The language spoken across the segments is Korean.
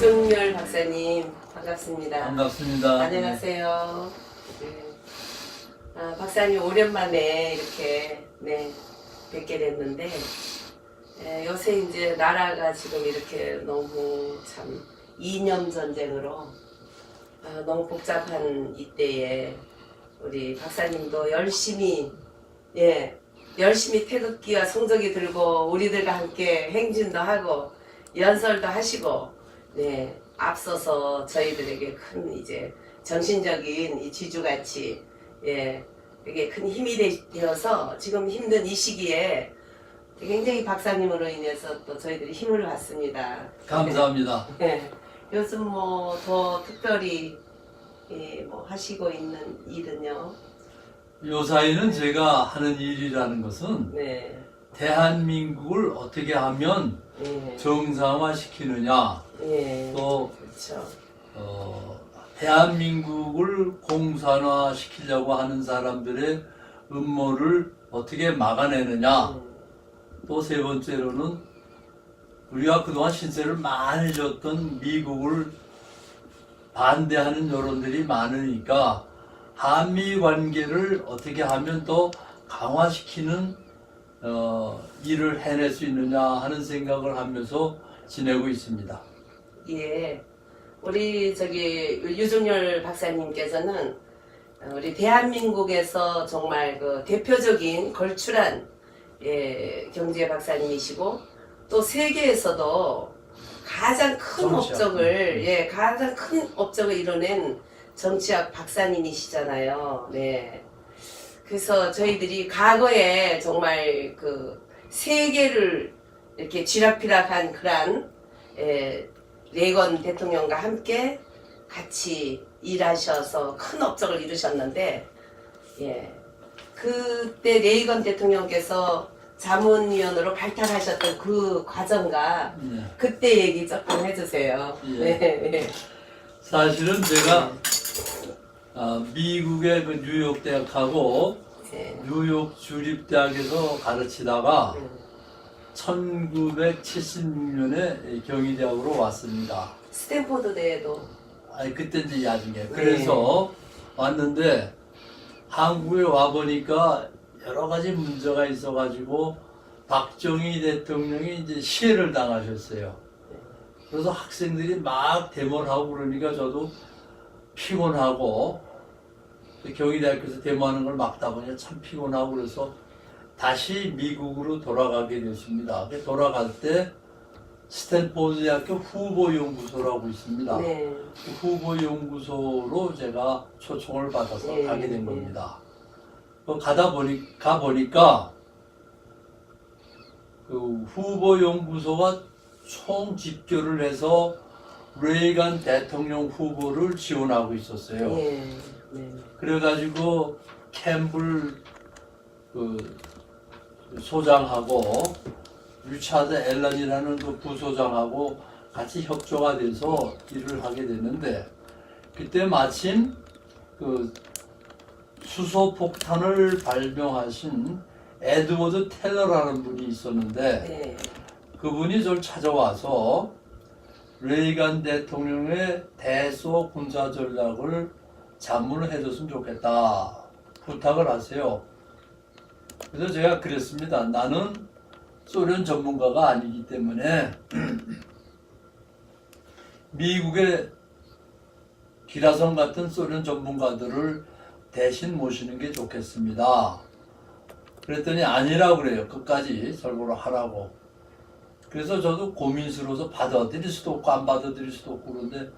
유승열 박사님 반갑습니다. 반갑습니다. 안녕하세요. 네. 박사님 오랜만에 이렇게 뵙게 됐는데 요새 이제 나라가 지금 이렇게 너무 참 이념 전쟁으로 너무 복잡한 이때에 우리 박사님도 열심히 태극기와 성적이 들고 우리들과 함께 행진도 하고 연설도 하시고 앞서서 저희들에게 큰 이제 정신적인 이 지주같이 되게 큰 힘이 되어서 지금 힘든 이 시기에 굉장히 박사님으로 인해서 또 저희들이 힘을 받습니다. 감사합니다. 요즘 뭐 더 특별히 뭐 하시고 있는 일은요? 요사이는 제가 하는 일이라는 것은 대한민국을 어떻게 하면 정상화시키느냐, 또 그렇죠. 대한민국을 공산화시키려고 하는 사람들의 음모를 어떻게 막아내느냐, 또 세 번째로는 우리가 그동안 신세를 많이 졌던 미국을 반대하는 여론들이 많으니까 한미 관계를 어떻게 하면 또 강화시키는 일을 해낼 수 있느냐 하는 생각을 하면서 지내고 있습니다. 우리 유승열 박사님께서는 우리 대한민국에서 정말 그 대표적인 걸출한 경제 박사님이시고 또 세계에서도 가장 큰 업적을 이뤄낸 정치학 박사님이시잖아요. 그래서 저희들이 과거에 정말 그 세계를 이렇게 쥐락펴락한 그런 레이건 대통령과 함께 같이 일하셔서 큰 업적을 이루셨는데 그때 레이건 대통령께서 자문위원으로 발탁하셨던 그 과정과 그때 얘기 조금 해주세요. 사실은 제가 미국의 그 뉴욕 대학하고 뉴욕 주립대학에서 가르치다가 1976년에 경희대학으로 왔습니다. 스탠포드 대회도. 그때 이제 나중에. 그래서 왔는데 한국에 와보니까 여러 가지 문제가 있어가지고 박정희 대통령이 이제 시해를 당하셨어요. 그래서 학생들이 막 데모를 하고 그러니까 저도 피곤하고 경희대학교에서 데모하는 걸 막다 보니 참 피곤하고 그래서 다시 미국으로 돌아가게 됐습니다. 돌아갈 때 스탠포드 대학교 후보연구소라고 있습니다. 그 후보연구소로 제가 초청을 받아서 가게 된 겁니다. 가보니까 그 후보연구소가 총 집결을 해서 레이건 대통령 후보를 지원하고 있었어요. 그래가지고 캠블 그 소장하고 리차드 앨런이라는 그 부소장하고 같이 협조가 돼서 일을 하게 됐는데 그때 마침 그 수소폭탄을 발명하신 에드워드 텔러라는 분이 있었는데 그분이 저를 찾아와서 레이건 대통령의 대소 군사 전략을 자문을 해줬으면 좋겠다 부탁을 하세요. 그래서 제가 그랬습니다. 나는 소련 전문가가 아니기 때문에 미국의 기라성 같은 소련 전문가들을 대신 모시는 게 좋겠습니다. 그랬더니 아니라고 그래요. 끝까지 설고를 하라고. 그래서 저도 고민스러워서 받아들일 수도 없고 안 받아들일 수도 없고 그런데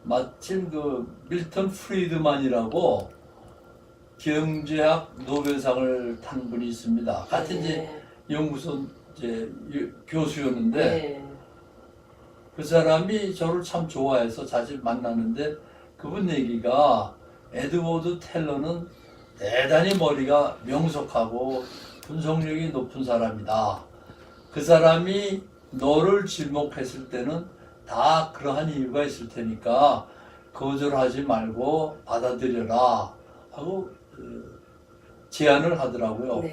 마침 그 밀턴 프리드만이라고 경제학 노벨상을 탄 분이 있습니다. 같은 이제 연구소 이제 교수였는데 그 사람이 저를 참 좋아해서 자주 만나는데 그분 얘기가 에드워드 텔러는 대단히 머리가 명석하고 분석력이 높은 사람이다. 그 사람이 너를 지목했을 때는 다 그러한 이유가 있을 테니까 거절하지 말고 받아들여라 하고 제안을 하더라고요.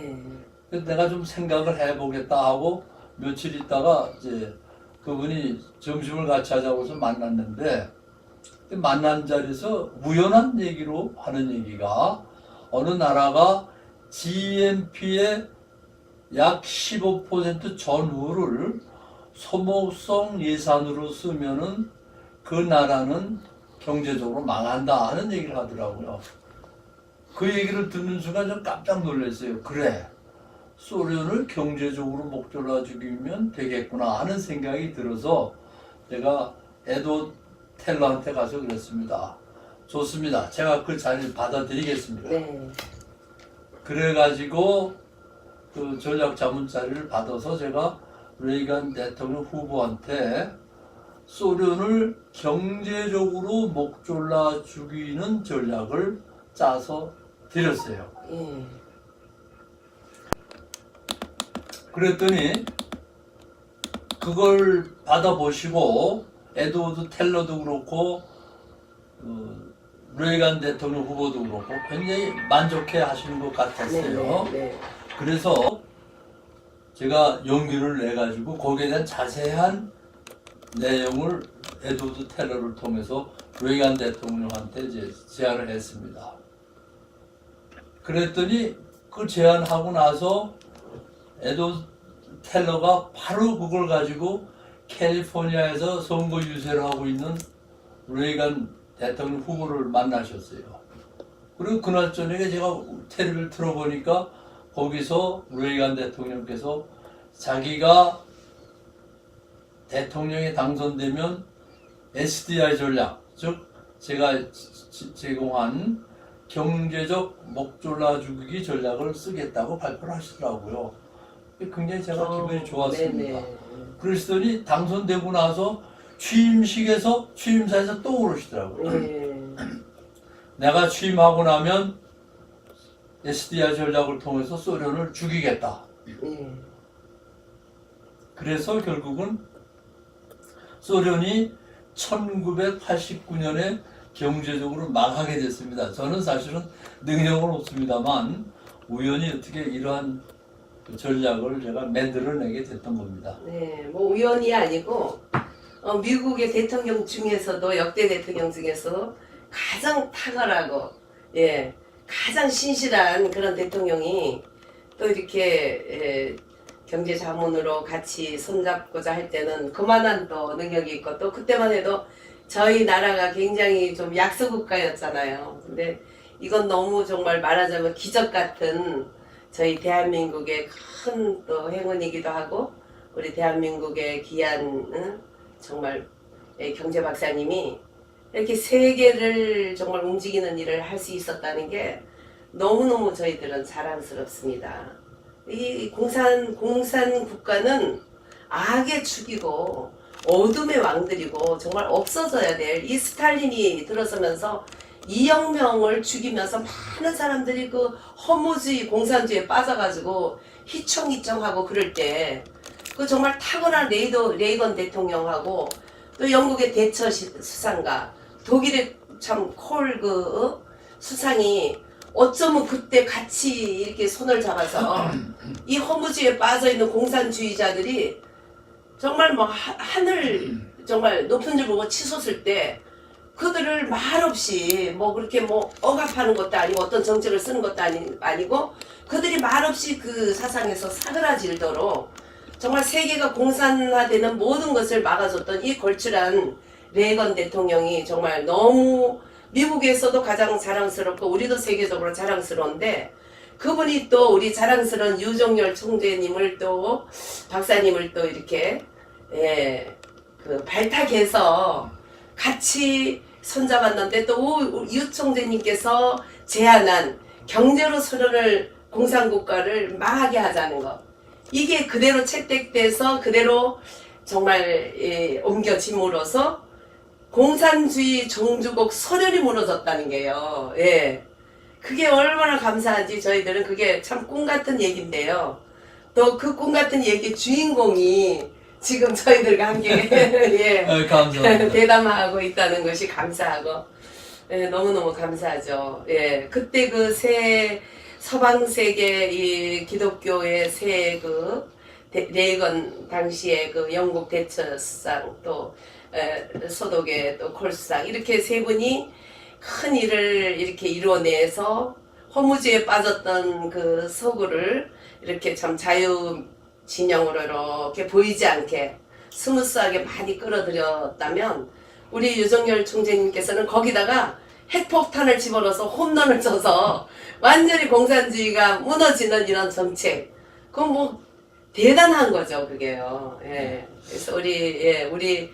그래서 내가 좀 생각을 해보겠다 하고 며칠 있다가 이제 그분이 점심을 같이 하자고 해서 만났는데 만난 자리에서 우연한 얘기로 하는 얘기가 어느 나라가 GNP의 약 15% 전후를 소모성 예산으로 쓰면은 그 나라는 경제적으로 망한다 하는 얘기를 하더라고요. 그 얘기를 듣는 순간 좀 깜짝 놀랐어요. 그래, 소련을 경제적으로 목졸라 죽이면 되겠구나 하는 생각이 들어서 제가 에드워드 텔러한테 가서 그랬습니다. 좋습니다. 제가 그 자리를 받아드리겠습니다. 네. 그래가지고 그 전략 자문 자리를 받아서 제가 레이건 대통령 후보한테 소련을 경제적으로 목졸라 죽이는 전략을 짜서 드렸어요. 예. 그랬더니 그걸 받아보시고 에드워드 텔러도 그렇고 레이건 대통령 후보도 그렇고 굉장히 만족해 하시는 것 같았어요. 네, 네, 그래서 제가 용기를 내가지고 거기에 대한 자세한 내용을 에드워드 텔러를 통해서 레이건 대통령한테 이제 제안을 했습니다. 그랬더니 그 제안하고 나서 에드워드 텔러가 바로 그걸 가지고 캘리포니아에서 선거 유세를 하고 있는 레이건 대통령 후보를 만나셨어요. 그리고 그날 저녁에 제가 텔레비를 틀어보니까 거기서 레이건 대통령께서 자기가 대통령에 당선되면 SDI 전략, 즉 제가 제공한 경제적 목졸라 죽이기 전략을 쓰겠다고 발표를 하시더라고요. 굉장히 제가 기분이 좋았습니다. 네네. 그러시더니 당선되고 나서 취임사에서 또 그러시더라고요. 내가 취임하고 나면 SDI 전략을 통해서 소련을 죽이겠다. 그래서 결국은 소련이 1989년에 경제적으로 망하게 됐습니다. 저는 사실은 능력은 없습니다만 우연히 어떻게 이러한 전략을 제가 만들어내게 됐던 겁니다. 네, 뭐 우연이 아니고 미국의 대통령 중에서도 역대 대통령 중에서 가장 탁월하고 예 가장 신실한 그런 대통령이 또 이렇게 경제 자문으로 같이 손잡고자 할 때는 그만한 또 능력이 있고 또 그때만 해도 저희 나라가 굉장히 좀 약소국가였잖아요. 근데 이건 너무 정말 말하자면 기적 같은 저희 대한민국의 큰 또 행운이기도 하고 우리 대한민국의 귀한 정말 경제 박사님이 이렇게 세계를 정말 움직이는 일을 할 수 있었다는 게 너무너무 저희들은 자랑스럽습니다. 이 공산 국가는 악의 축이고 어둠의 왕들이고 정말 없어져야 될 이 스탈린이 들어서면서 이혁명을 죽이면서 많은 사람들이 그 허무주의 공산주의에 빠져가지고 희청희청하고 그럴 때 그 정말 탁월한 레이건 대통령하고 또 영국의 대처 수상가 독일의 참 콜 그 수상이 어쩌면 그때 같이 이렇게 손을 잡아서 이 허무주의에 빠져있는 공산주의자들이 정말 뭐 하늘 정말 높은 줄 보고 치솟을 때 그들을 말없이 뭐 그렇게 뭐 억압하는 것도 아니고 어떤 정책을 쓰는 것도 아니고 그들이 말없이 그 사상에서 사그라질도록 정말 세계가 공산화되는 모든 것을 막아줬던 이 걸출한 레이건 대통령이 정말 너무 미국에서도 가장 자랑스럽고 우리도 세계적으로 자랑스러운데 그분이 또 우리 자랑스러운 유정열 총재님을 또 박사님을 또 이렇게 그 발탁해서 같이 손잡았는데 또 유 총재님께서 제안한 경제로 소련을 공산국가를 망하게 하자는 것 이게 그대로 채택돼서 그대로 정말 옮겨짐으로써 공산주의 종주국 소련이 무너졌다는 게요. 예. 그게 얼마나 감사한지 저희들은 그게 참 꿈같은 얘기인데요. 또 그 꿈같은 얘기 주인공이 지금 저희들과 함께 예. 감사합니다. 대담하고 있다는 것이 감사하고 예, 너무너무 감사하죠. 예. 그때 그 새 서방 세계 이 기독교의 새 그 레이건 당시에 그 영국 대처상 또 소독의 또 콜스상 이렇게 세 분이 큰 일을 이렇게 이루어내서 허무주의에 빠졌던 그 서구를 이렇게 참 자유 진영으로 이렇게 보이지 않게 스무스하게 많이 끌어들였다면 우리 유정열 총재님께서는 거기다가 핵폭탄을 집어넣어서 홈런을 쳐서 완전히 공산주의가 무너지는 이런 정책. 그건 뭐 대단한 거죠, 그게요. 예. 그래서 우리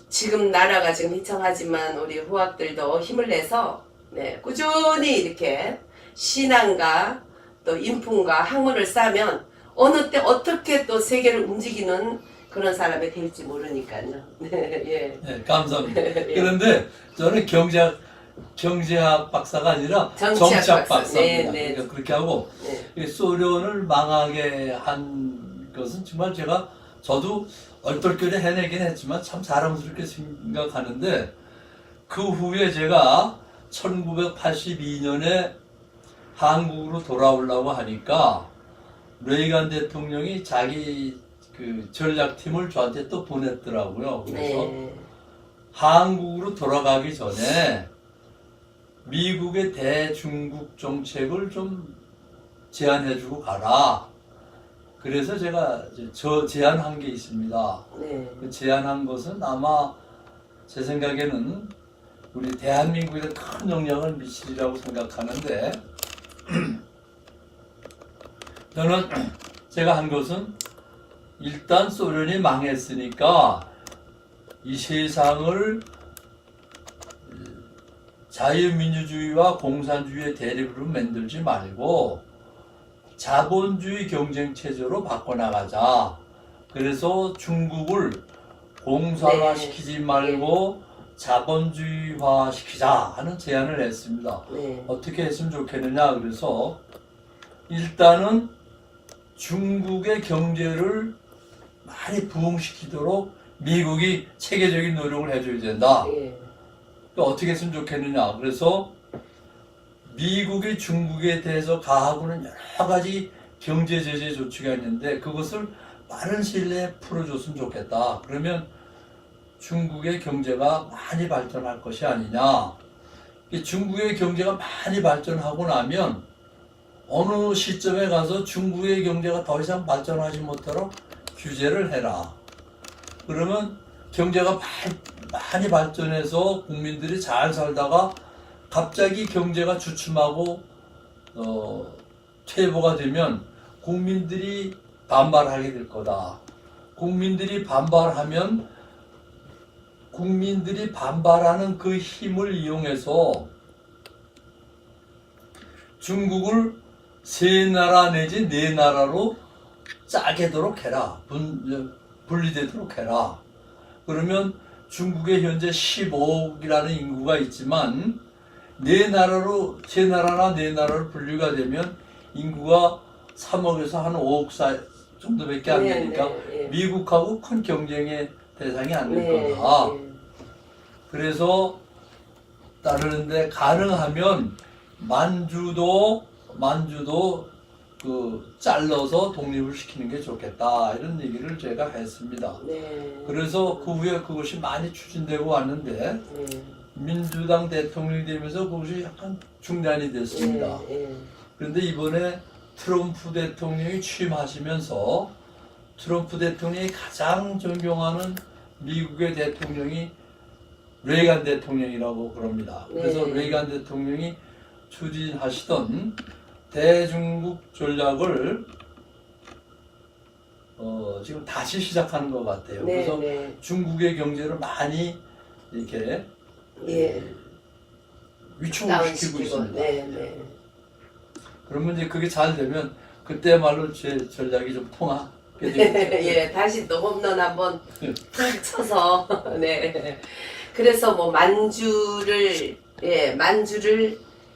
지금 나라가 지금 희청하지만 우리 후학들도 힘을 내서 네, 꾸준히 이렇게 신앙과 또 인품과 학문을 쌓으면 어느 때 어떻게 또 세계를 움직이는 그런 사람이 될지 모르니까요. 예. 네, 감사합니다. 예. 그런데 저는 경제학 박사가 아니라 정치학 정치학 박사. 박사입니다. 네, 네. 그러니까 그렇게 하고 네. 이 소련을 망하게 한 것은 정말 저도 얼떨결에 해내긴 했지만 참 자랑스럽게 생각하는데 그 후에 제가 1982년에 한국으로 돌아오려고 하니까 레이간 대통령이 자기 그 전략팀을 저한테 또 보냈더라고요. 그래서 네. 한국으로 돌아가기 전에 미국의 대중국 정책을 좀 제안해주고 가라. 그래서 제가 제안한 게 있습니다. 네. 그 제안한 것은 아마 제 생각에는 우리 대한민국에 큰 영향을 미치리라고 생각하는데 저는 제가 한 것은 일단 소련이 망했으니까 이 세상을 자유민주주의와 공산주의의 대립으로 만들지 말고 자본주의 경쟁체제로 바꿔나가자. 그래서 중국을 공산화시키지 말고 자본주의화시키자 하는 제안을 했습니다. 네. 어떻게 했으면 좋겠느냐. 그래서 일단은 중국의 경제를 많이 부흥시키도록 미국이 체계적인 노력을 해줘야 된다. 네. 또 어떻게 했으면 좋겠느냐. 그래서 미국이 중국에 대해서 가하고는 여러 가지 경제 제재 조치가 있는데 그것을 빠른 시일 내에 풀어줬으면 좋겠다. 그러면 중국의 경제가 많이 발전할 것이 아니냐. 중국의 경제가 많이 발전하고 나면 어느 시점에 가서 중국의 경제가 더 이상 발전하지 못하도록 규제를 해라. 그러면 경제가 많이 발전해서 국민들이 잘 살다가 갑자기 경제가 주춤하고 퇴보가 되면 국민들이 반발하게 될 거다. 국민들이 반발하면 국민들이 반발하는 그 힘을 이용해서 중국을 세 나라 내지 네 나라로 짜게도록 해라. 분리되도록 해라. 그러면 중국에 현재 15억이라는 인구가 있지만 세 나라나 네 나라로 분류가 되면 인구가 3억에서 한 5억 정도밖에 안 되니까 네. 미국하고 큰 경쟁의 대상이 안 될 네. 거다. 네. 그래서 따르는데 가능하면 만주도 그 잘라서 독립을 시키는 게 좋겠다 이런 얘기를 제가 했습니다. 네. 그래서 그 후에 그것이 많이 추진되고 왔는데 네. 민주당 대통령이 되면서 그것이 약간 중단이 됐습니다. 네. 그런데 이번에 트럼프 대통령이 취임하시면서 트럼프 대통령이 가장 존경하는 미국의 대통령이 레이간 대통령이라고 그럽니다. 그래서 네. 레이간 대통령이 추진하시던 대중국 전략을 지금 다시 시작하는 것 같아요. 네. 그래서 네. 중국의 경제를 많이 이렇게 예. 위축을 시키고 있습니다. 네. 네. 그러면 이제 그게 잘 되면 그때말로 제 전략이 좀 통하게 되겠죠. 예, 다시 또 홈런 한번 탁 쳐서 네. 그래서 뭐 만주를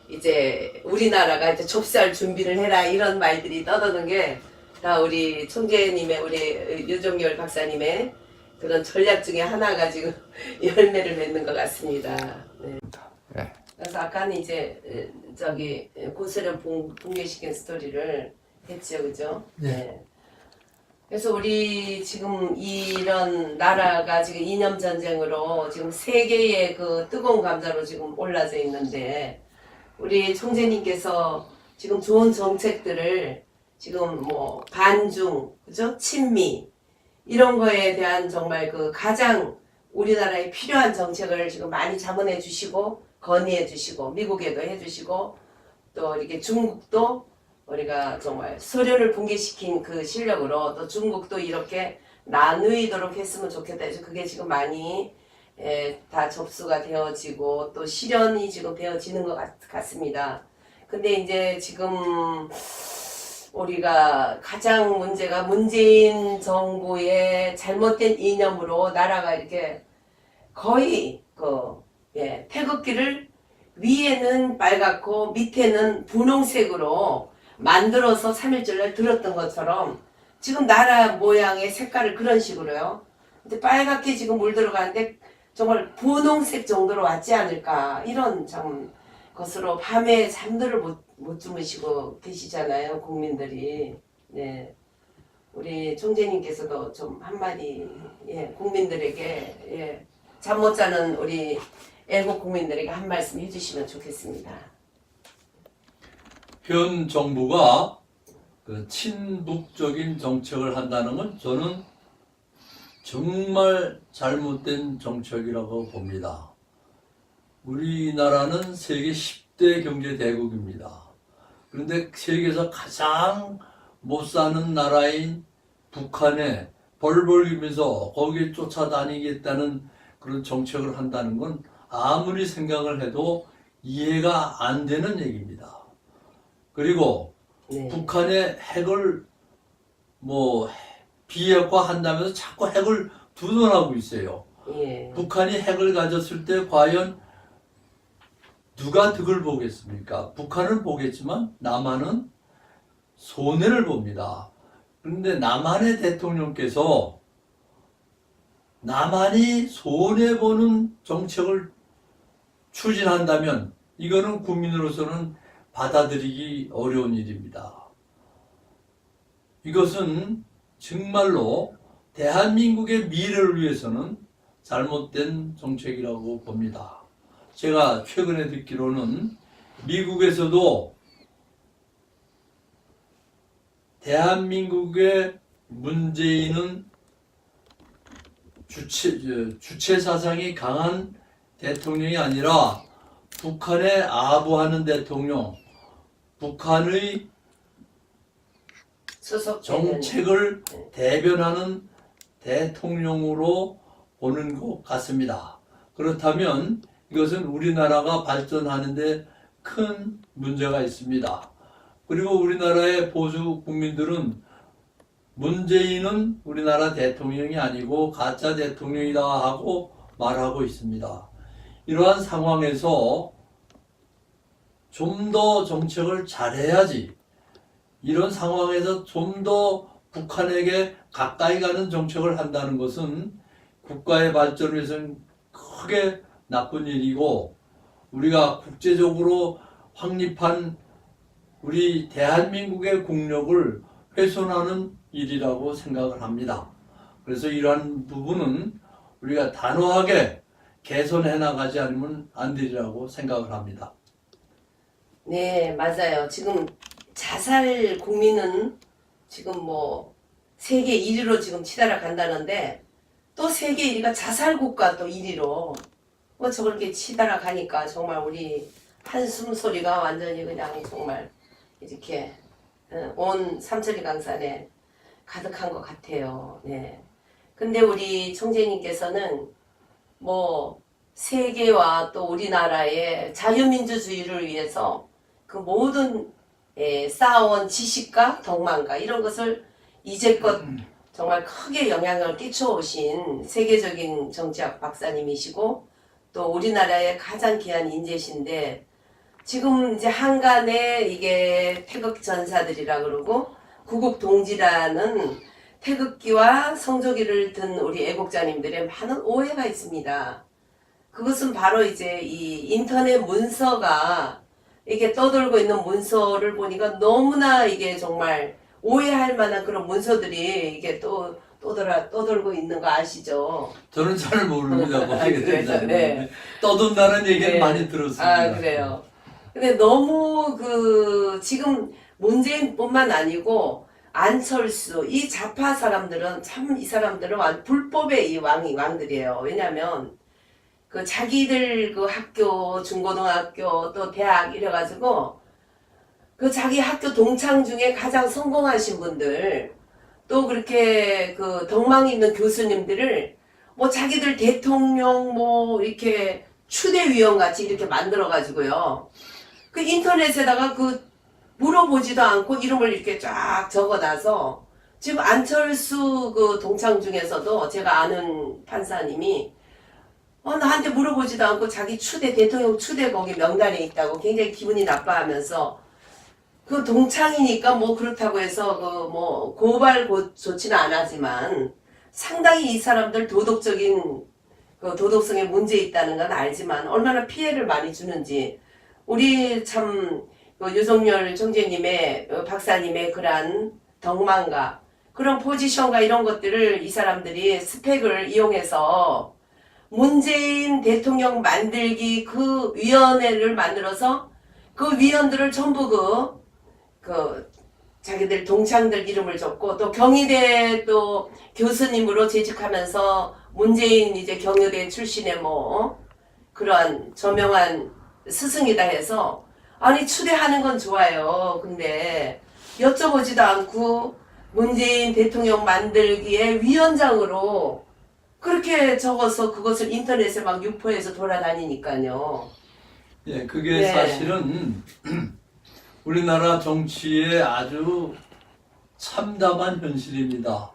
이제 우리나라가 이제 좁쌀 준비를 해라 이런 말들이 떠도는 게 다 우리 총재님의 우리 유정열 박사님의 그런 전략 중에 하나가 지금 열매를 맺는 것 같습니다. 네. 네. 그래서 아까는 이제 저기 고소련 붕괴시킨 스토리를 했죠, 그죠? 네. 그래서 우리 지금 이런 나라가 지금 이념 전쟁으로 지금 세계의 그 뜨거운 감자로 지금 올라져 있는데 우리 총재님께서 지금 좋은 정책들을 지금 뭐 반중, 그죠? 친미 이런 거에 대한 정말 그 가장 우리나라에 필요한 정책을 지금 많이 자문해 주시고 건의해 주시고 미국에도 해 주시고 또 이렇게 중국도 우리가 정말 소련을 붕괴시킨 그 실력으로 또 중국도 이렇게 나누이도록 했으면 좋겠다 해서 그게 지금 많이 다 접수가 되어지고 또 실현이 지금 되어지는 것 같습니다. 근데 이제 지금 우리가 가장 문제가 문재인 정부의 잘못된 이념으로 나라가 이렇게 거의 태극기를 위에는 빨갛고 밑에는 분홍색으로 만들어서 3.1절날 들었던 것처럼 지금 나라 모양의 색깔을 그런 식으로요. 근데 빨갛게 지금 물 들어가는데 정말 분홍색 정도로 왔지 않을까 이런 참 것으로 밤에 잠들을 못 주무시고 계시잖아요 국민들이. 네, 우리 총재님께서도 좀 한마디 국민들에게 잠 못 자는 우리 애국 국민들에게 한 말씀 해주시면 좋겠습니다. 현 정부가 그 친북적인 정책을 한다는 건 저는 정말 잘못된 정책이라고 봅니다. 우리나라는 세계 10대 경제 대국입니다. 그런데 세계에서 가장 못 사는 나라인 북한에 벌벌 기면서 거기에 쫓아다니겠다는 그런 정책을 한다는 건 아무리 생각을 해도 이해가 안 되는 얘기입니다. 그리고 네. 북한의 핵을 비핵화한다면서 자꾸 핵을 두둔하고 있어요. 예. 북한이 핵을 가졌을 때 과연 누가 득을 보겠습니까? 북한은 보겠지만 남한은 손해를 봅니다. 그런데 남한의 대통령께서 남한이 손해보는 정책을 추진한다면 이거는 국민으로서는 받아들이기 어려운 일입니다. 이것은 정말로 대한민국의 미래를 위해서는 잘못된 정책이라고 봅니다. 제가 최근에 듣기로는 미국에서도 대한민국의 문재인은 주체 사상이 강한 대통령이 아니라 북한에 아부하는 대통령, 북한의 정책을 대변하는 대통령으로 보는 것 같습니다. 그렇다면 이것은 우리나라가 발전하는데 큰 문제가 있습니다. 그리고 우리나라의 보수 국민들은 문재인은 우리나라 대통령이 아니고 가짜 대통령이다 하고 말하고 있습니다. 이러한 상황에서 좀 더 정책을 잘해야지, 이런 상황에서 좀 더 북한에게 가까이 가는 정책을 한다는 것은 국가의 발전을 위해서는 크게 나쁜 일이고 우리가 국제적으로 확립한 우리 대한민국의 국력을 훼손하는 일이라고 생각을 합니다. 그래서 이러한 부분은 우리가 단호하게 개선해 나가지 않으면 안 되리라고 생각을 합니다. 네, 맞아요. 지금 자살 국민은 지금 세계 1위로 지금 치달아 간다는데 또 세계 1위가 자살 국가 또 1위로 저렇게 치달아 가니까 정말 우리 한숨 소리가 완전히 그냥 정말 이렇게 온 삼천리 강산에 가득한 것 같아요. 네. 근데 우리 총재님께서는 세계와 또 우리나라의 자유민주주의를 위해서 그 모든 쌓아온 지식과 덕망과 이런 것을 이제껏 정말 크게 영향을 끼쳐오신 세계적인 정치학 박사님이시고 또 우리나라의 가장 귀한 인재신데 지금 이제 한간에 이게 태극 전사들이라 그러고 구국 동지라는 태극기와 성조기를 든 우리 애국자님들의 많은 오해가 있습니다. 그것은 바로 이제 이 인터넷 문서가 이게 떠돌고 있는 문서를 보니까 너무나 이게 정말 오해할 만한 그런 문서들이 이게 또 떠돌고 있는 거 아시죠? 저는 잘 모릅니다. 뭐 하게 그래요? 된다는 네. 떠돈다는 얘기는 네. 많이 들었습니다. 아, 그래요. 근데 너무 지금 문재인뿐만 아니고 안철수 이 좌파 사람들은 참 이 사람들은 불법의 이 왕들이에요. 왜냐하면 자기들 학교 중고등학교 또 대학 이래가지고 자기 학교 동창 중에 가장 성공하신 분들 또 그렇게 덕망 있는 교수님들을 뭐 자기들 대통령 뭐 이렇게 추대위원 같이 이렇게 만들어 가지고요. 인터넷에다가 물어보지도 않고 이름을 이렇게 쫙 적어놔서 지금 안철수 동창 중에서도 제가 아는 판사님이 나한테 물어보지도 않고 자기 대통령 추대 거기 명단에 있다고 굉장히 기분이 나빠하면서 동창이니까 뭐 그렇다고 해서 뭐 고발 조치는 안 하지만 상당히 이 사람들 도덕적인 도덕성에 문제 있다는 건 알지만 얼마나 피해를 많이 주는지 우리 참 유석열 총재님의 박사님의 그러한 덕망과 그런 포지션과 이런 것들을 이 사람들이 스펙을 이용해서 문재인 대통령 만들기 위원회를 만들어서 위원들을 전부 자기들 동창들 이름을 적고 또 경희대 또 교수님으로 재직하면서 문재인 이제 경희대 출신의 뭐 그러한 저명한 스승이다 해서 아니 추대하는 건 좋아요. 근데 여쭤보지도 않고 문재인 대통령 만들기의 위원장으로 그렇게 적어서 그것을 인터넷에 막 유포해서 돌아다니니까요. 예, 그게 네. 사실은 우리나라 정치의 아주 참담한 현실입니다.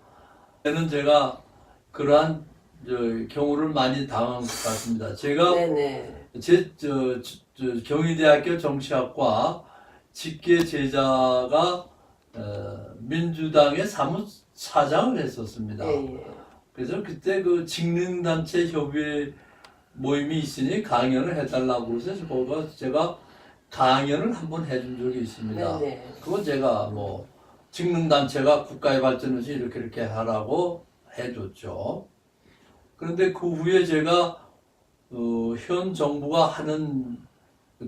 저는 제가 그러한 경우를 많이 당한 것 같습니다. 제가 네네. 경희대학교 정치학과 직계 제자가 민주당의 사무차장을 했었습니다. 예. 그래서 그때 직능단체 협의 모임이 있으니 강연을 해달라고 해서 거기서 제가 강연을 한번 해준 적이 있습니다. 네네. 그건 제가 뭐 직능단체가 국가의 발전을 위해서 이렇게 하라고 해줬죠. 그런데 그 후에 제가 현 정부가 하는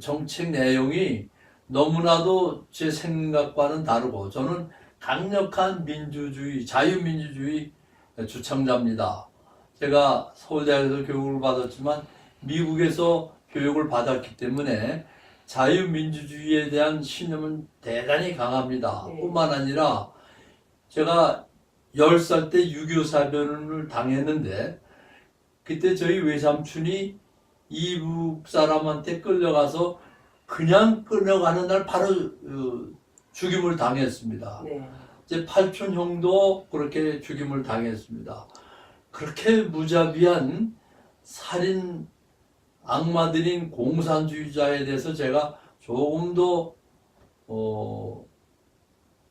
정책 내용이 너무나도 제 생각과는 다르고 저는 강력한 민주주의, 자유민주주의 주창자입니다. 제가 서울대학에서 교육을 받았지만 미국에서 교육을 받았기 때문에 자유민주주의에 대한 신념은 대단히 강합니다. 뿐만 아니라 제가 10살 때 6.25 사변을 당했는데 그때 저희 외삼촌이 이북 사람한테 끌려가서 그냥 끌려가는 날 바로 죽임을 당했습니다. 네. 제 팔촌 형도 그렇게 죽임을 당했습니다. 그렇게 무자비한 살인 악마들인 공산주의자에 대해서 제가 조금 더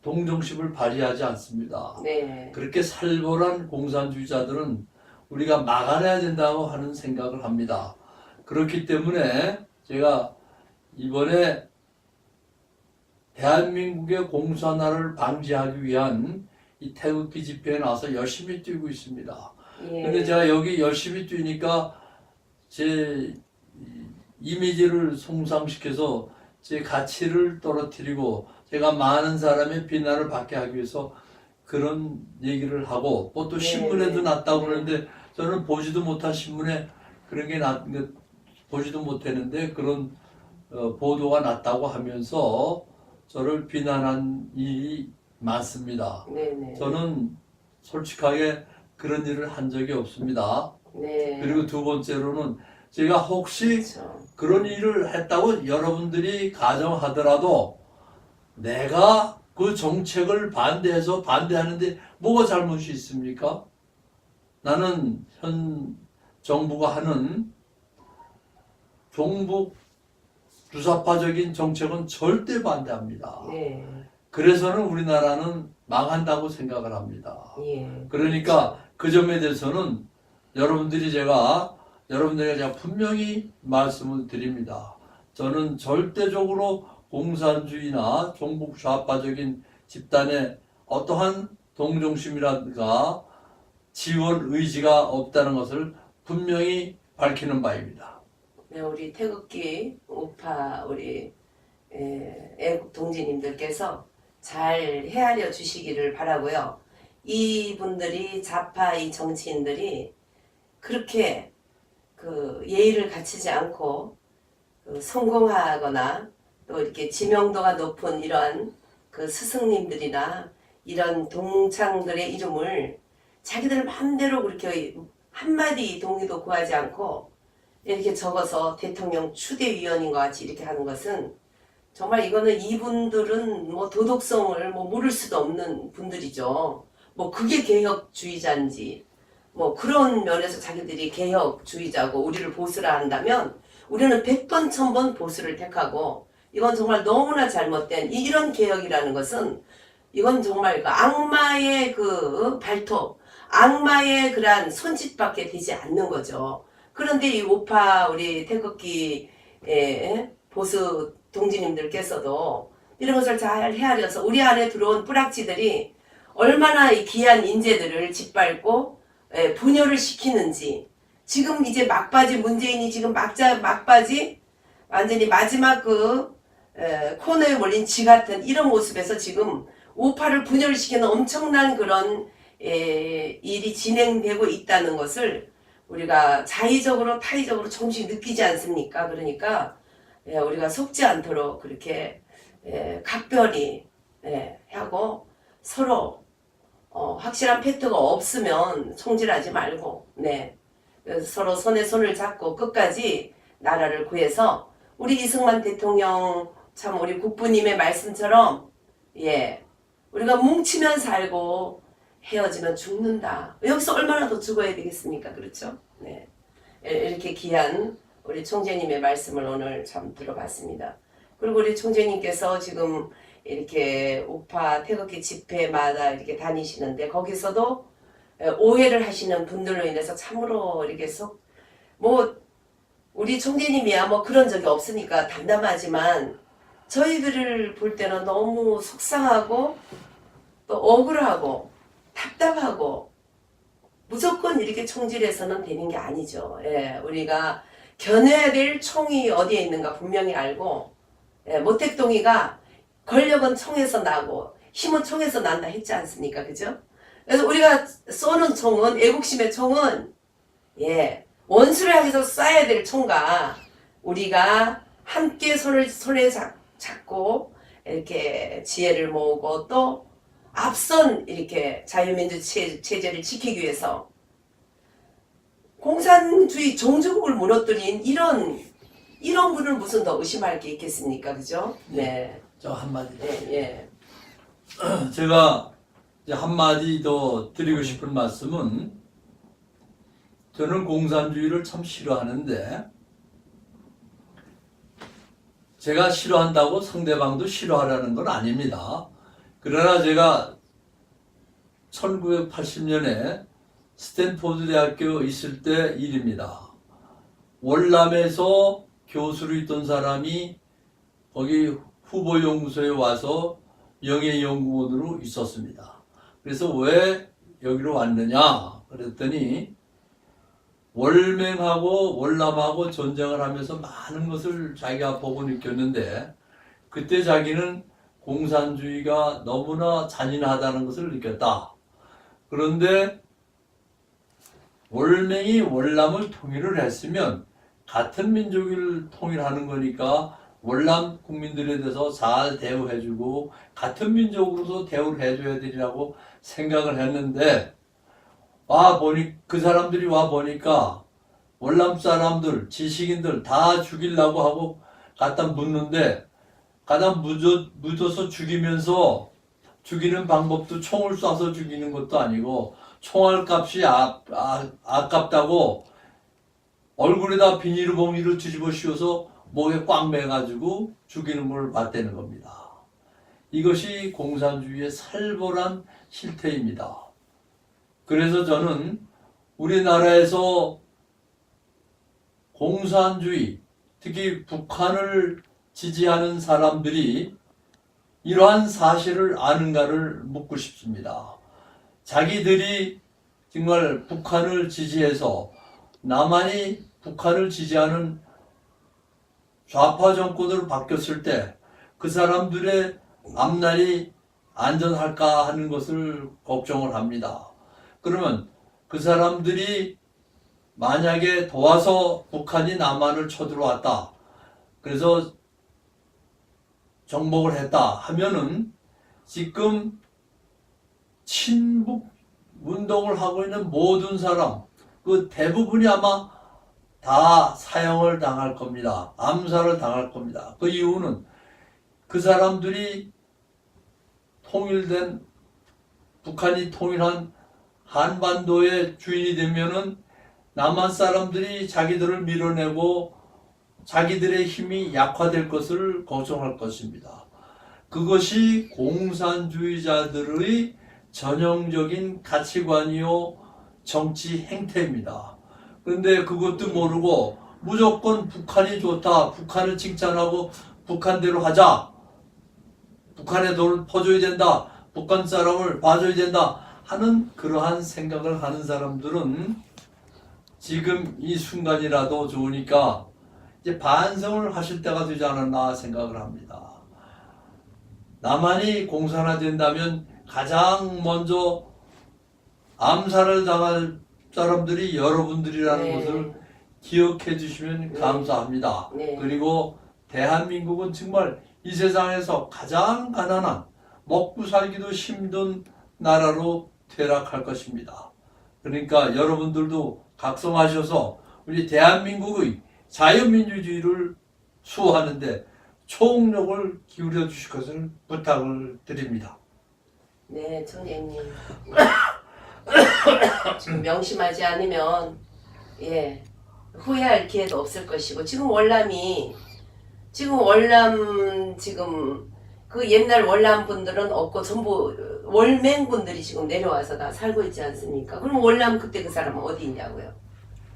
동정심을 발휘하지 않습니다. 네. 그렇게 살벌한 공산주의자들은 우리가 막아내야 된다고 하는 생각을 합니다. 그렇기 때문에 제가 이번에 대한민국의 공산화를 방지하기 위한 이 태극기 집회에 나와서 열심히 뛰고 있습니다. 근데 예. 제가 여기 열심히 뛰니까 제 이미지를 손상시켜서 제 가치를 떨어뜨리고 제가 많은 사람의 비난을 받게 하기 위해서 그런 얘기를 하고 또 네. 신문에도 났다고 그러는데 저는 보지도 못한 신문에 그런 게 보지도 못했는데 그런 보도가 났다고 하면서 저를 비난한 일이 많습니다. 네네. 저는 솔직하게 그런 일을 한 적이 없습니다. 네. 그리고 두 번째로는 제가 혹시 그렇죠. 그런 일을 했다고 여러분들이 가정하더라도 내가 그 정책을 반대하는데 뭐가 잘못이 있습니까? 나는 현 정부가 하는 종북 주사파적인 정책은 절대 반대합니다. 네. 그래서는 우리나라는 망한다고 생각을 합니다. 예. 그러니까 그 점에 대해서는 여러분들에게 제가 분명히 말씀을 드립니다. 저는 절대적으로 공산주의나 종북 좌파적인 집단에 어떠한 동정심이라든가 지원 의지가 없다는 것을 분명히 밝히는 바입니다. 네, 우리 태극기 우파 우리 애국 동지님들께서 잘 헤아려 주시기를 바라고요. 이분들이 좌파 이 정치인들이 그렇게 그 예의를 갖추지 않고 그 성공하거나 또 이렇게 지명도가 높은 이러한 그 스승님들이나 이런 동창들의 이름을 자기들 마음대로 그렇게 한마디 동의도 구하지 않고 이렇게 적어서 대통령 추대위원인 것 같이 이렇게 하는 것은 정말 이거는 이분들은 뭐 도덕성을 뭐 모를 수도 없는 분들이죠. 뭐 그게 개혁주의자인지 뭐 그런 면에서 자기들이 개혁주의자고 우리를 보수라 한다면 우리는 100번 1000번 보수를 택하고 이건 정말 너무나 잘못된 이런 개혁이라는 것은 이건 정말 그 악마의 그 발톱 악마의 그러한 손짓밖에 되지 않는 거죠. 그런데 이 우파 우리 태극기 보수 동지님들께서도 이런 것을 잘 헤아려서 우리 안에 들어온 뿌락지들이 얼마나 이 귀한 인재들을 짓밟고 분열을 시키는지 지금 이제 막바지 문재인이 지금 막바지 완전히 마지막 그 코너에 몰린 쥐 같은 이런 모습에서 지금 우파를 분열시키는 엄청난 그런 일이 진행되고 있다는 것을 우리가 자의적으로 타의적으로 조금씩 느끼지 않습니까? 그러니까 우리가 속지 않도록 그렇게 각별히 하고 서로 확실한 팩트가 없으면 총질하지 말고 그래서 서로 손에 손을 잡고 끝까지 나라를 구해서 우리 이승만 대통령 참 우리 국부님의 말씀처럼 우리가 뭉치면 살고 헤어지면 죽는다. 여기서 얼마나 더 죽어야 되겠습니까? 그렇죠? 네. 이렇게 귀한 우리 총재님의 말씀을 오늘 참 들어봤습니다. 그리고 우리 총재님께서 지금 이렇게 우파 태극기 집회마다 이렇게 다니시는데 거기서도 오해를 하시는 분들로 인해서 참으로 이렇게 뭐 우리 총재님이야 뭐 그런 적이 없으니까 담담하지만 저희들을 볼 때는 너무 속상하고 또 억울하고 답답하고 무조건 이렇게 총질해서는 되는 게 아니죠. 우리가 겨눠야 될 총이 어디에 있는가 분명히 알고 모택동이가 권력은 총에서 나고 힘은 총에서 난다 했지 않습니까? 그죠? 그래서 우리가 쏘는 총은 애국심의 총은 원수를 향해서 쏴야 될 총과 우리가 함께 손에 잡고 이렇게 지혜를 모으고 또 앞선 이렇게 자유민주 체제를 지키기 위해서 공산주의 종주국을 무너뜨린 이런 분을 무슨 더 의심할 게 있겠습니까? 그죠? 네. 저 한마디. 예. 제가 이제 한마디 더 드리고 싶은 말씀은 저는 공산주의를 참 싫어하는데 제가 싫어한다고 상대방도 싫어하라는 건 아닙니다. 그러나 제가 1980년에 스탠포드 대학교 있을 때 일입니다. 월남에서 교수로 있던 사람이 거기 후보연구소에 와서 명예연구원으로 있었습니다. 그래서 왜 여기로 왔느냐 그랬더니 월맹하고 월남하고 전쟁을 하면서 많은 것을 자기가 보고 느꼈는데 그때 자기는 공산주의가 너무나 잔인하다는 것을 느꼈다. 그런데 월맹이 월남을 통일을 했으면 같은 민족을 통일하는 거니까 월남 국민들에 대해서 잘 대우해주고 같은 민족으로서 대우를 해줘야 되리라고 생각을 했는데 그 사람들이 와 보니까 월남 사람들, 지식인들 다 죽이려고 하고 갖다 묻는데 갖다 묻어서 죽이면서 죽이는 방법도 총을 쏴서 죽이는 것도 아니고 총알 값이 아깝다고 얼굴에다 비닐봉지를 뒤집어 씌워서 목에 꽉 매가지고 죽이는 걸 봤다는 겁니다. 이것이 공산주의의 살벌한 실태입니다. 그래서 저는 우리나라에서 공산주의, 특히 북한을 지지하는 사람들이 이러한 사실을 아는가를 묻고 싶습니다. 자기들이 정말 북한을 지지해서 남한이 북한을 지지하는 좌파 정권으로 바뀌었을 때 그 사람들의 앞날이 안전할까 하는 것을 걱정을 합니다. 그러면 그 사람들이 만약에 도와서 북한이 남한을 쳐들어왔다. 그래서 정복을 했다 하면은 지금 친북 운동을 하고 있는 모든 사람, 그 대부분이 아마 다 사형을 당할 겁니다. 암살을 당할 겁니다. 그 이유는 그 사람들이 통일된, 북한이 통일한 한반도의 주인이 되면은 남한 사람들이 자기들을 밀어내고 자기들의 힘이 약화될 것을 걱정할 것입니다. 그것이 공산주의자들의 전형적인 가치관이요 정치 행태입니다. 그런데 그것도 모르고 무조건 북한이 좋다, 북한을 칭찬하고 북한대로 하자, 북한에 돈을 퍼줘야 된다, 북한 사람을 봐줘야 된다 하는 그러한 생각을 하는 사람들은 지금 이 순간이라도 좋으니까 이제 반성을 하실 때가 되지 않았나 생각을 합니다. 남한이 공산화된다면 가장 먼저 암살을 당할 사람들이 여러분들이라는 네. 것을 기억해 주시면 감사합니다. 네. 그리고 대한민국은 정말 이 세상에서 가장 가난한, 먹고 살기도 힘든 나라로 퇴락할 것입니다. 그러니까 여러분들도 각성하셔서 우리 대한민국의 자유민주주의를 수호하는데 총력을 기울여 주실 것을 부탁을 드립니다. 네, 총장님. 지금 명심하지 않으면 후회할 기회도 없을 것이고 지금 그 옛날 월남 분들은 없고 전부 월맹 분들이 지금 내려와서 다 살고 있지 않습니까? 그럼 월남 그때 그 사람은 어디 있냐고요?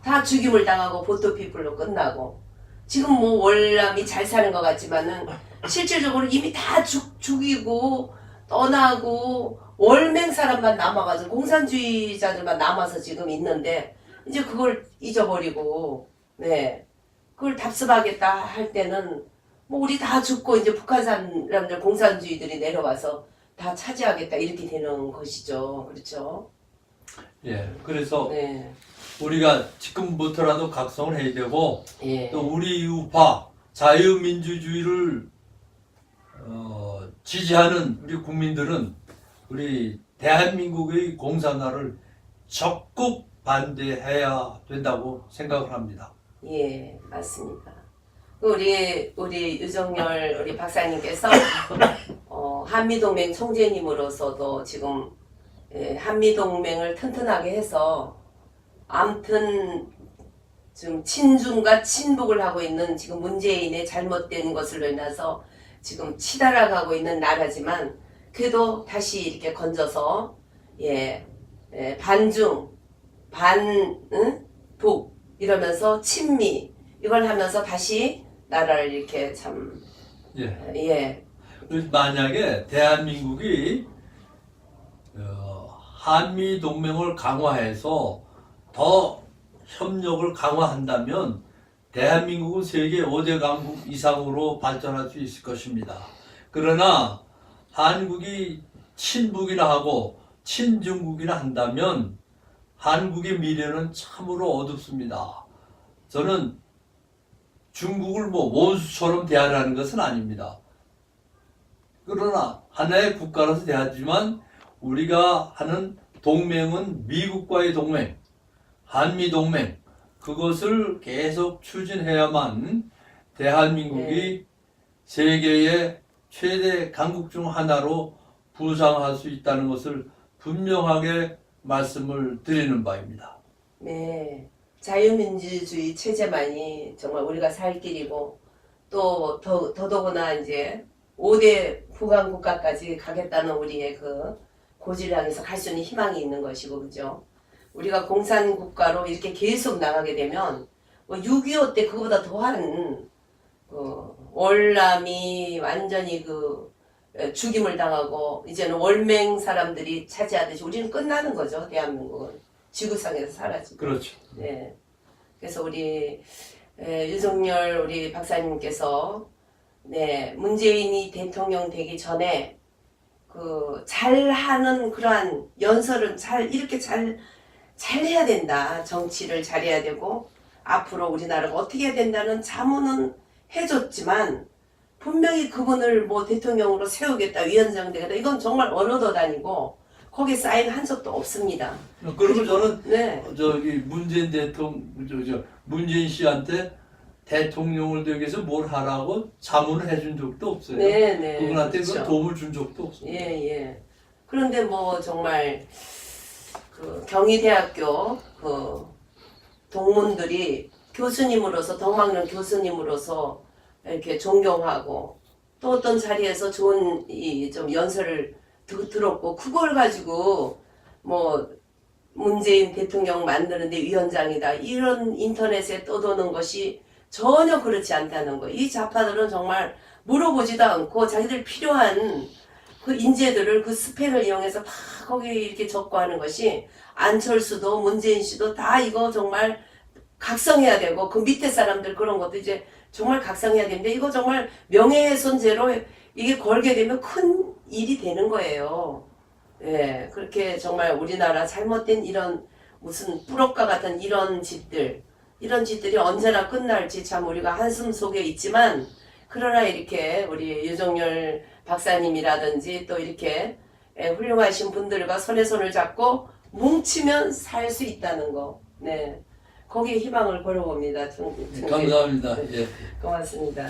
다 죽임을 당하고 보토피플로 끝나고 지금 뭐 월남이 잘 사는 것 같지만은 실질적으로 이미 다 죽이고 떠나고 월맹 사람만 남아가지고 공산주의자들만 남아서 지금 있는데 이제 그걸 잊어버리고 그걸 답습하겠다 할 때는 뭐 우리 다 죽고 이제 북한 사람들 공산주의들이 내려와서 다 차지하겠다 이렇게 되는 것이죠. 그렇죠? 예, 그래서 네. 우리가 지금부터라도 각성을 해야 되고 예. 또 우리 우파 자유민주주의를 지지하는 우리 국민들은 우리 대한민국의 공산화를 적극 반대해야 된다고 생각을 합니다. 예, 맞습니다. 우리 유정열 우리 박사님께서 한미동맹 총재님으로서도 지금 한미동맹을 튼튼하게 해서 아무튼 지금 친중과 친북을 하고 있는 지금 문재인의 잘못된 것으로 인해서 지금 치달아가고 있는 나라지만 그래도 다시 이렇게 건져서 반중 반북 이러면서 친미 이걸 하면서 다시 나라를 이렇게 참 만약에 대한민국이 한미 동맹을 강화해서 더 협력을 강화한다면 대한민국은 세계 5대 강국 이상으로 발전할 수 있을 것입니다. 그러나 한국이 친북이라 하고 친중국이라 한다면 한국의 미래는 참으로 어둡습니다. 저는 중국을 뭐 원수처럼 대하라는 것은 아닙니다. 그러나 하나의 국가로서 대하지만 우리가 하는 동맹은 미국과의 동맹, 한미동맹 그것을 계속 추진해야만 대한민국이 세계의 최대 강국 중 하나로 부상할 수 있다는 것을 분명하게 말씀을 드리는 바입니다. 네, 자유민주주의 체제만이 정말 우리가 살 길이고 또 더더구나 이제 5대 후강 국가까지 가겠다는 우리의 그 고지를 향해서 갈 수 있는 희망이 있는 것이고 그죠? 우리가 공산국가로 이렇게 계속 나가게 되면 6.25 때 그거보다 더한 월남이 완전히 죽임을 당하고 이제는 월맹 사람들이 차지하듯이 우리는 끝나는 거죠. 대한민국은 지구상에서 사라지고. 그렇죠. 네. 그래서 우리 윤석열 우리 박사님께서 네, 문재인이 대통령 되기 전에 그 잘하는 그러한 연설은 이렇게 잘 해야 된다. 정치를 잘해야 되고 앞으로 우리나라가 어떻게 해야 된다는 자문은 해줬지만 분명히 그분을 뭐 대통령으로 세우겠다, 위원장 되겠다 이건 정말 언어도 다니고 거기에 사인 한 적도 없습니다. 그리고 저는 네. 저기 문재인 문재인 씨한테 대통령을 되기 위해서 뭘 하라고 자문을 해준 적도 없어요. 네. 그분한테 그렇죠. 그 도움을 준 적도 없어요. 예. 그런데 뭐 정말 그 경희대학교 그 동문들이 교수님으로서 덕막년 교수님으로서 이렇게 존경하고 또 어떤 자리에서 좋은 좀 연설을 들었고 그걸 가지고 뭐 문재인 대통령 만드는데 위원장이다 이런 인터넷에 떠도는 것이 전혀 그렇지 않다는 거. 이 좌파들은 정말 물어보지도 않고 자기들 필요한 그 인재들을 그 스펙을 이용해서 다 거기에 이렇게 적고하는 것이 안철수도 문재인 씨도 다 이거 정말 각성해야 되고 그 밑에 사람들 그런 것도 이제 정말 각성해야 되는데 이거 정말 명예훼손죄로 이게 걸게 되면 큰 일이 되는 거예요. 예, 그렇게 정말 우리나라 잘못된 이런 무슨 뿌럭과 같은 이런 짓들이 언제나 끝날지 참 우리가 한숨 속에 있지만 그러나 이렇게 우리 유정열 박사님이라든지 또 이렇게 훌륭하신 분들과 손에 손을 잡고 뭉치면 살 수 있다는 거. 네. 거기에 희망을 걸어봅니다. 감사합니다. 예. 고맙습니다.